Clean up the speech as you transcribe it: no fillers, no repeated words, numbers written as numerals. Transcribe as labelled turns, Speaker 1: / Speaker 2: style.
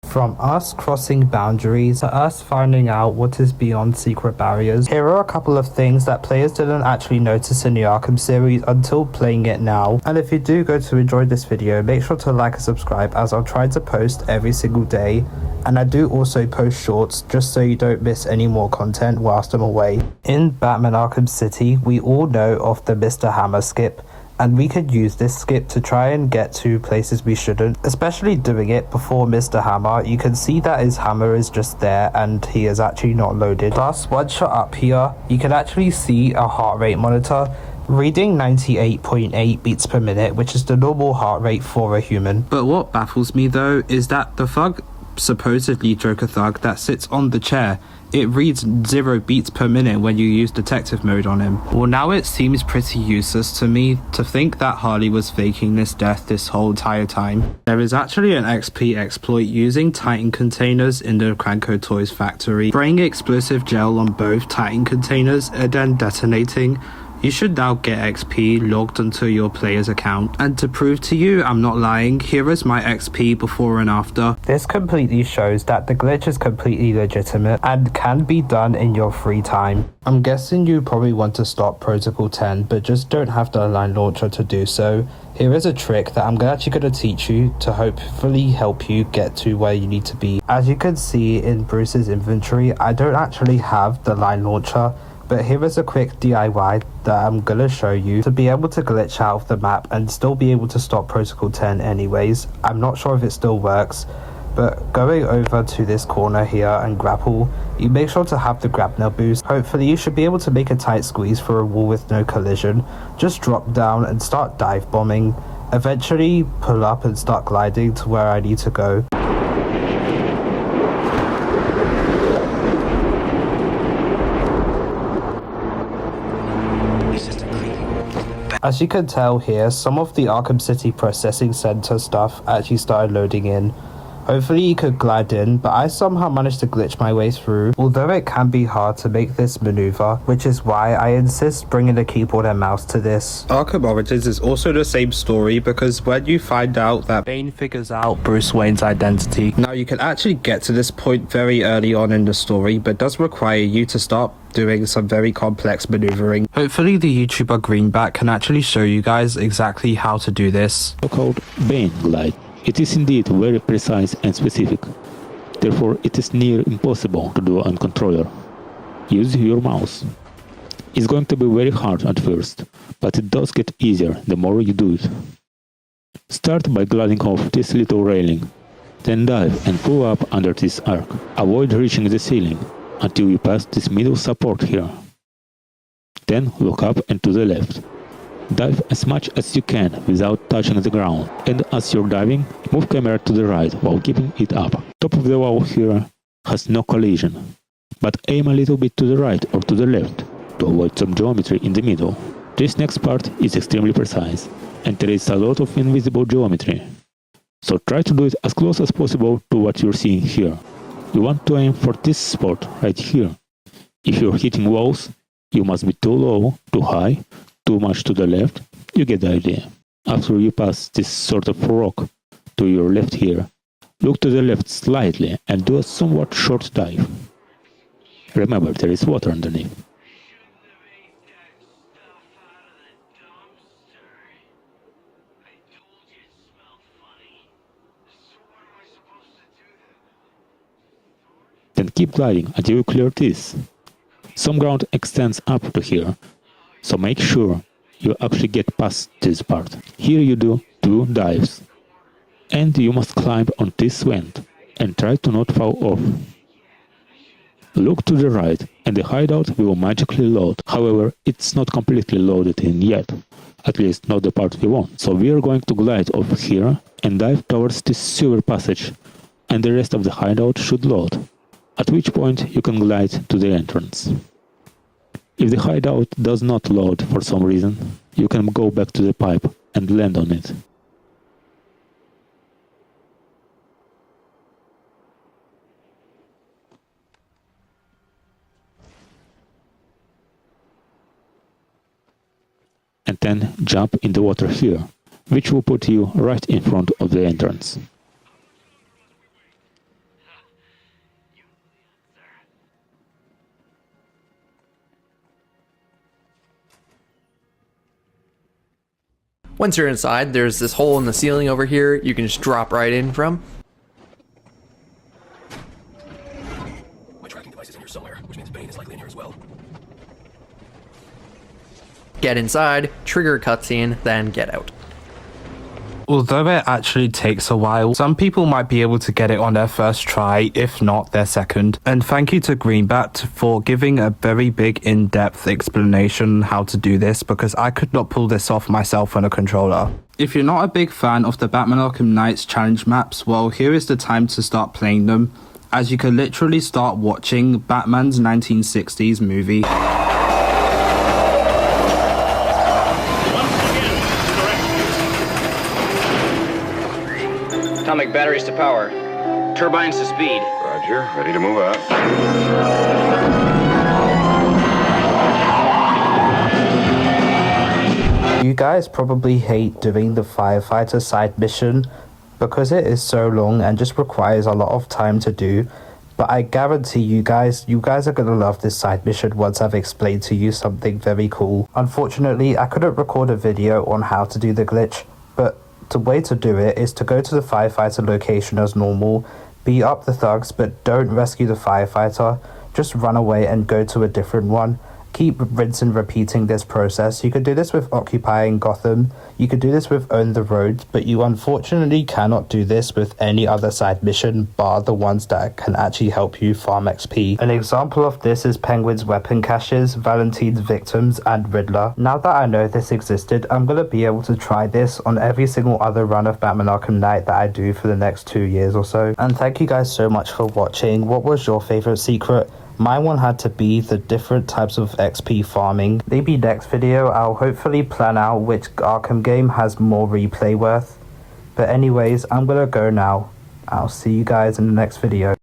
Speaker 1: From us crossing boundaries to us finding out what is beyond secret barriers, here are a couple of things that players didn't actually notice in the Arkham series until playing it now. And if you do go to enjoy this video, make sure to like and subscribe, as I'll try to post every single day. And I do also post shorts just so you don't miss any more content whilst I'm away. In Batman Arkham City, we all know of the Mr. Hammer skip, and we could use this skip to try and get to places we shouldn't, especially doing it before Mr. Hammer. You can see that his hammer is just there and he is actually not loaded. Plus, once you're up here, you can actually see a heart rate monitor reading 98.8 beats per minute, which is the normal heart rate for a human. But what baffles me though is that the thug, supposedly Joker thug, that sits on the chair, it reads 0 beats per minute when you use detective mode on him. Well, now it seems pretty useless to me to think that Harley was faking this death this whole entire time. There is actually an XP exploit using Titan containers in the Cranko Toys factory, spraying explosive gel on both Titan containers and then detonating. You should now get XP logged onto your player's account. And to prove to you I'm not lying, here is my XP before and after. This completely shows that the glitch is completely legitimate and can be done in your free time. I'm guessing you probably want to stop Protocol 10 but just don't have the line launcher to do so. Here is a trick that I'm actually going to teach you to hopefully help you get to where you need to be. As you can see in Bruce's inventory, I don't actually have the line launcher, but here is a quick DIY that I'm gonna show you to be able to glitch out of the map and still be able to stop Protocol 10 anyways. I'm not sure if it still works, but going over to this corner here and grapple, you make sure to have the grapnel boost. Hopefully you should be able to make a tight squeeze for a wall with no collision. Just drop down and start dive bombing. Eventually pull up and start gliding to where I need to go. As you can tell here, some of the Arkham City processing center stuff actually started loading in. Hopefully you could glide in, but I somehow managed to glitch my way through, although it can be hard to make this maneuver, which is why I insist bringing a keyboard and mouse to this. Arkham Origins is also the same story, because when you find out that Bane figures out Bruce Wayne's identity. Now you can actually get to this point very early on in the story, but does require you to start doing some very complex maneuvering. Hopefully the YouTuber Greenback can actually show you guys exactly how to do this.
Speaker 2: So-called Bane glide. It is indeed very precise and specific, therefore it is near impossible to do on controller. Use your mouse. It's going to be very hard at first, but it does get easier the more you do it. Start by gliding off this little railing, then dive and pull up under this arc. Avoid reaching the ceiling until you pass this middle support here. Then look up and to the left. Dive as much as you can without touching the ground, and as you're diving, move camera to the right while keeping it up. Top of the wall here has no collision, but aim a little bit to the right or to the left to avoid some geometry in the middle. This next part is extremely precise, and there is a lot of invisible geometry, so try to do it as close as possible to what you're seeing here. You want to aim for this spot right here. If you're hitting walls, you must be too low, too high, too much to the left. You get the idea. After you pass this sort of rock to your left here, look to the left slightly and do a somewhat short dive. Remember, there is water underneath. Then keep gliding until you clear this. Some ground extends up to here, so make sure you actually get past this part. Here you do 2 dives, and you must climb on this vent and try to not fall off. Look to the right and the hideout will magically load. However, it's not completely loaded in yet, at least not the part we want. So we are going to glide over here and dive towards this sewer passage, and the rest of the hideout should load, at which point you can glide to the entrance. If the hideout does not load for some reason, you can go back to the pipe and land on it. And then jump in the water here, which will put you right in front of the entrance.
Speaker 3: Once you're inside, there's this hole in the ceiling over here you can just drop right in from.
Speaker 4: My tracking device is in here somewhere, which means Bane is likely in here as well.
Speaker 3: Get inside, trigger a cutscene, then get out.
Speaker 1: Although it actually takes a while, some people might be able to get it on their first try, if not their second. And thank you to Greenbat for giving a very big in-depth explanation how to do this, because I could not pull this off myself on a controller. If you're not a big fan of the Batman Arkham Knight's challenge maps, well, here is the time to start playing them, as you can literally start watching Batman's 1960s movie.
Speaker 5: Atomic batteries to power. Turbines to speed.
Speaker 6: Roger, ready to move out.
Speaker 1: You guys probably hate doing the firefighter side mission because it is so long and just requires a lot of time to do. But I guarantee you guys are gonna love this side mission once I've explained to you something very cool. Unfortunately, I couldn't record a video on how to do the glitch, but the way to do it is to go to the firefighter location as normal, beat up the thugs, but don't rescue the firefighter. Just run away and go to a different one. Keep rinse and repeating this process. You could do this with occupying Gotham, you could do this with own the roads, but you unfortunately cannot do this with any other side mission bar the ones that can actually help you farm XP. An example of this is Penguin's weapon caches, Valentine's victims, and Riddler. Now that I know this existed, I'm gonna be able to try this on every single other run of Batman Arkham Knight that I do for the next 2 years or so. And thank you guys so much for watching. What was your favorite secret? My one had to be the different types of XP farming. Maybe next video I'll hopefully plan out which Arkham game has more replay worth. But anyways, I'm gonna go now. I'll see you guys in the next video.